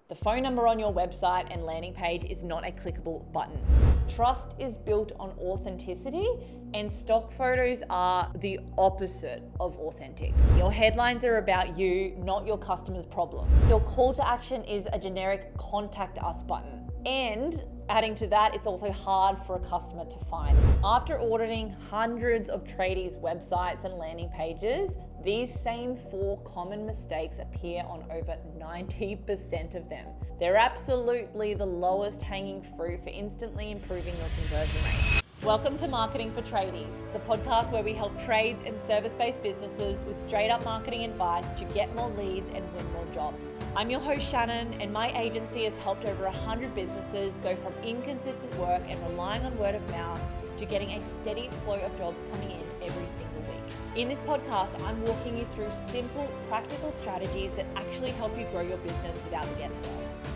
The phone number on your website and landing page is not a clickable button. Trust is built on authenticity, and stock photos are the opposite of authentic. Your headlines are about you, not your customer's problem. Your call to action is a generic contact us button. And adding to that, it's also hard for a customer to find. After auditing hundreds of tradies' websites and landing pages, these same 4 common mistakes appear on over 90% of them. They're absolutely the lowest hanging fruit for instantly improving your conversion rate. Welcome to Marketing for Tradies, the podcast where we help trades and service-based businesses with straight up marketing advice to get more leads and win more jobs. I'm your host Shannon, and my agency has helped over 100 businesses go from inconsistent work and relying on word of mouth to getting a steady flow of jobs coming in every single week. In this podcast, I'm walking you through simple, practical strategies that actually help you grow your business without the guesswork.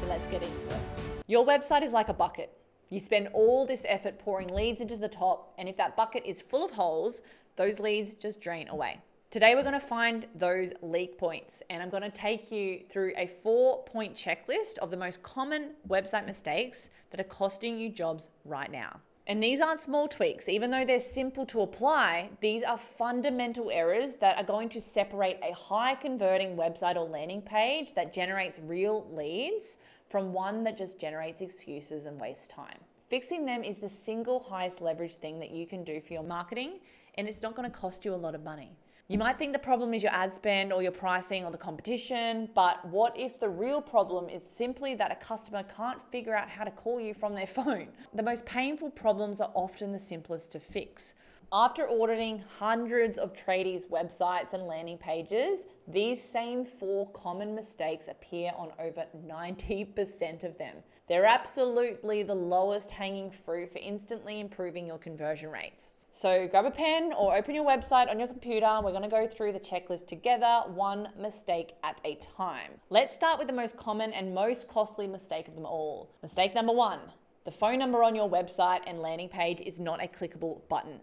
So let's get into it. Your website is like a bucket. You spend all this effort pouring leads into the top, and if that bucket is full of holes, those leads just drain away. Today, we're going to find those leak points, and I'm going to take you through a 4-point checklist of the most common website mistakes that are costing you jobs right now. And these aren't small tweaks. Even though they're simple to apply, these are fundamental errors that are going to separate a high converting website or landing page that generates real leads from one that just generates excuses and wastes time. Fixing them is the single highest leverage thing that you can do for your marketing, and it's not going to cost you a lot of money. You might think the problem is your ad spend or your pricing or the competition, but what if the real problem is simply that a customer can't figure out how to call you from their phone? The most painful problems are often the simplest to fix. After auditing hundreds of tradies' websites and landing pages, these same 4 common mistakes appear on over 90% of them. They're absolutely the lowest hanging fruit for instantly improving your conversion rates. So grab a pen or open your website on your computer. We're going to go through the checklist together, one mistake at a time. Let's start with the most common and most costly mistake of them all. Mistake number 1, the phone number on your website and landing page is not a clickable button.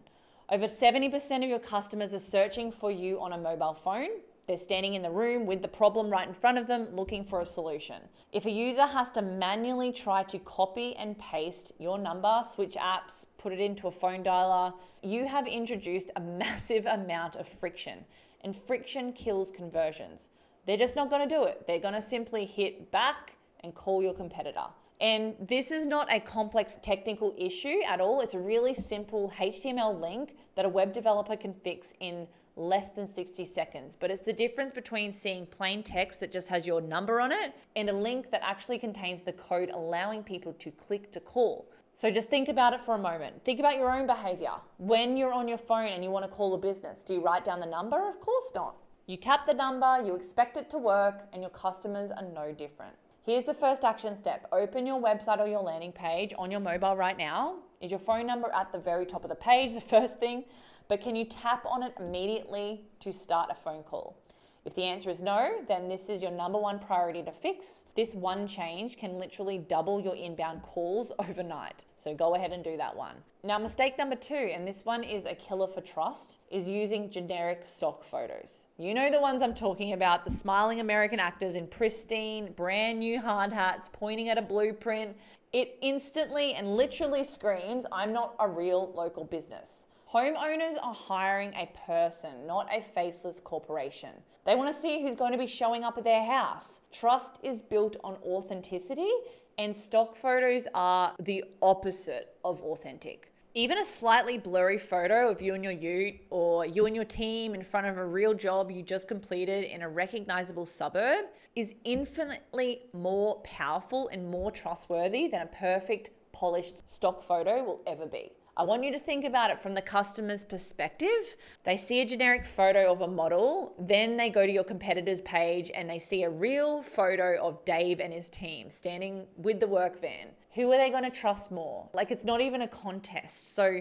Over 70% of your customers are searching for you on a mobile phone. They're standing in the room with the problem right in front of them looking for a solution. If a user has to manually try to copy and paste your number, switch apps, put it into a phone dialer, you have introduced a massive amount of friction, and friction kills conversions. They're just not going to do it. They're going to simply hit back and call your competitor. And this is not a complex technical issue at all. It's a really simple HTML link that a web developer can fix in less than 60 seconds. But it's the difference between seeing plain text that just has your number on it and a link that actually contains the code allowing people to click to call. So just think about it for a moment. Think about your own behavior. When you're on your phone and you want to call a business, do you write down the number? Of course not. You tap the number, you expect it to work, and your customers are no different. Here's the first action step. Open your website or your landing page on your mobile right now. Is your phone number at the very top of the page, the first thing? But can you tap on it immediately to start a phone call? If the answer is no, then this is your number 1 priority to fix. This one change can literally double your inbound calls overnight. So go ahead and do that one. Now, mistake number 2, and this one is a killer for trust, is using generic stock photos. You know the ones I'm talking about, the smiling American actors in pristine, brand new hard hats pointing at a blueprint. It instantly and literally screams, I'm not a real local business. Homeowners are hiring a person, not a faceless corporation. They want to see who's going to be showing up at their house. Trust is built on authenticity, and stock photos are the opposite of authentic. Even a slightly blurry photo of you and your ute or you and your team in front of a real job you just completed in a recognizable suburb is infinitely more powerful and more trustworthy than a perfect, polished stock photo will ever be. I want you to think about it from the customer's perspective. They see a generic photo of a model, then they go to your competitor's page and they see a real photo of Dave and his team standing with the work van. Who are they going to trust more? Like, it's not even a contest. So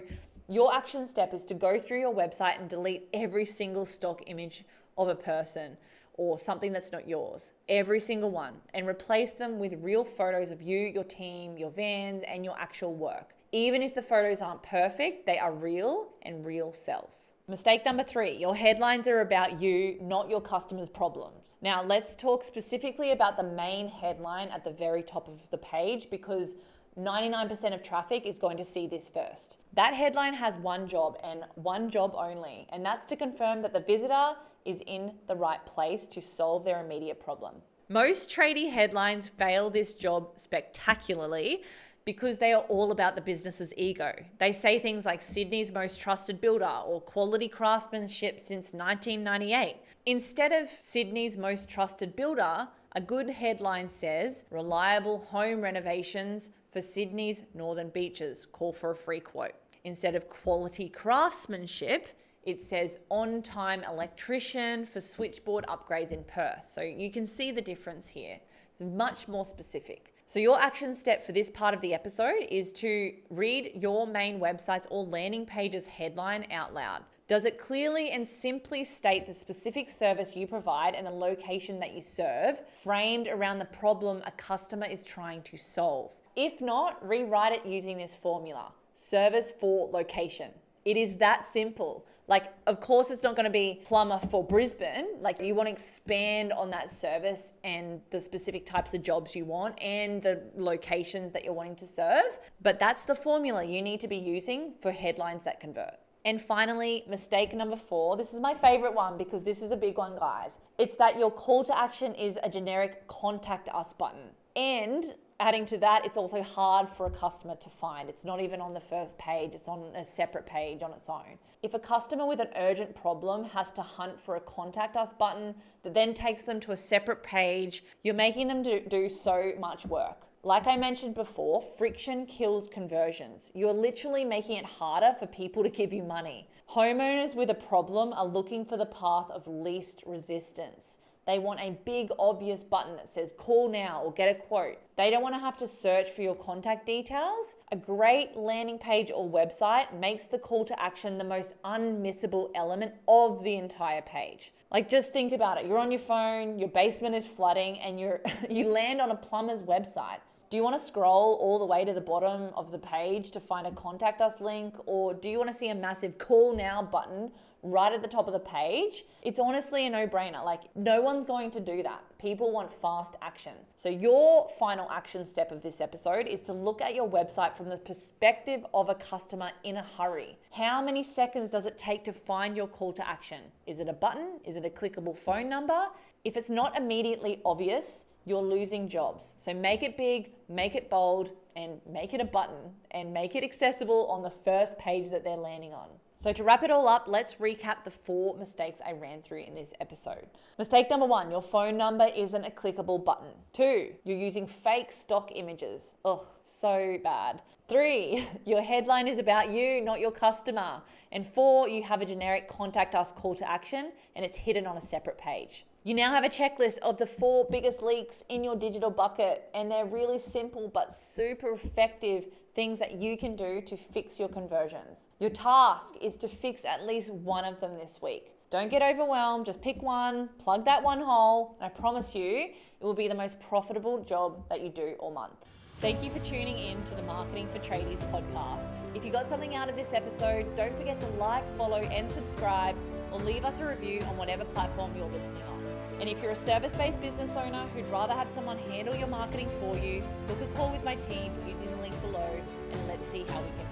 your action step is to go through your website and delete every single stock image of a person or something that's not yours, every single one, and replace them with real photos of you, your team, your vans, and your actual work. Even if the photos aren't perfect, they are real and real sells. Mistake number 3, your headlines are about you, not your customers' problems. Now let's talk specifically about the main headline at the very top of the page, because 99% of traffic is going to see this first. That headline has one job and one job only, and that's to confirm that the visitor is in the right place to solve their immediate problem. Most tradie headlines fail this job spectacularly because they are all about the business's ego. They say things like Sydney's most trusted builder or quality craftsmanship since 1998. Instead of Sydney's most trusted builder, a good headline says, reliable home renovations for Sydney's northern beaches, call for a free quote. Instead of quality craftsmanship, it says on-time electrician for switchboard upgrades in Perth. So you can see the difference here. It's much more specific. So your action step for this part of the episode is to read your main website's or landing page's headline out loud. Does it clearly and simply state the specific service you provide and the location that you serve, framed around the problem a customer is trying to solve? If not, rewrite it using this formula: service for location. It is that simple. Like, of course, it's not going to be plumber for Brisbane. Like, you want to expand on that service and the specific types of jobs you want and the locations that you're wanting to serve. But that's the formula you need to be using for headlines that convert. And finally, mistake number 4. This is my favorite one because this is a big one, guys. It's that your call to action is a generic contact us button. And adding to that, it's also hard for a customer to find. It's not even on the first page. It's on a separate page on its own. If a customer with an urgent problem has to hunt for a contact us button that then takes them to a separate page, you're making them do so much work. Like I mentioned before, friction kills conversions. You're literally making it harder for people to give you money. Homeowners with a problem are looking for the path of least resistance. They want a big, obvious button that says call now or get a quote. They don't want to have to search for your contact details. A great landing page or website makes the call to action the most unmissable element of the entire page. Like, just think about it. You're on your phone, your basement is flooding, and you land on a plumber's website. Do you want to scroll all the way to the bottom of the page to find a contact us link? Or do you want to see a massive call now button right at the top of the page? It's honestly a no-brainer. Like, no one's going to do that. People want fast action. So your final action step of this episode is to look at your website from the perspective of a customer in a hurry. How many seconds does it take to find your call to action? Is it a button? Is it a clickable phone number? If it's not immediately obvious, you're losing jobs. So make it big, make it bold, and make it a button, and make it accessible on the first page that they're landing on. So to wrap it all up, let's recap the 4 mistakes I ran through in this episode. Mistake number 1, your phone number isn't a clickable button. 2, you're using fake stock images. Ugh, so bad. 3, your headline is about you, not your customer. And 4, you have a generic contact us call to action and it's hidden on a separate page. You now have a checklist of the 4 biggest leaks in your digital bucket, and they're really simple but super effective things that you can do to fix your conversions. Your task is to fix at least one of them this week. Don't get overwhelmed, just pick one, plug that one hole, and I promise you, it will be the most profitable job that you do all month. Thank you for tuning in to the Marketing for Tradies podcast. If you got something out of this episode, don't forget to like, follow, and subscribe, or leave us a review on whatever platform you're listening on. And if you're a service-based business owner who'd rather have someone handle your marketing for you, book a call with my team using the link below, and let's see how we can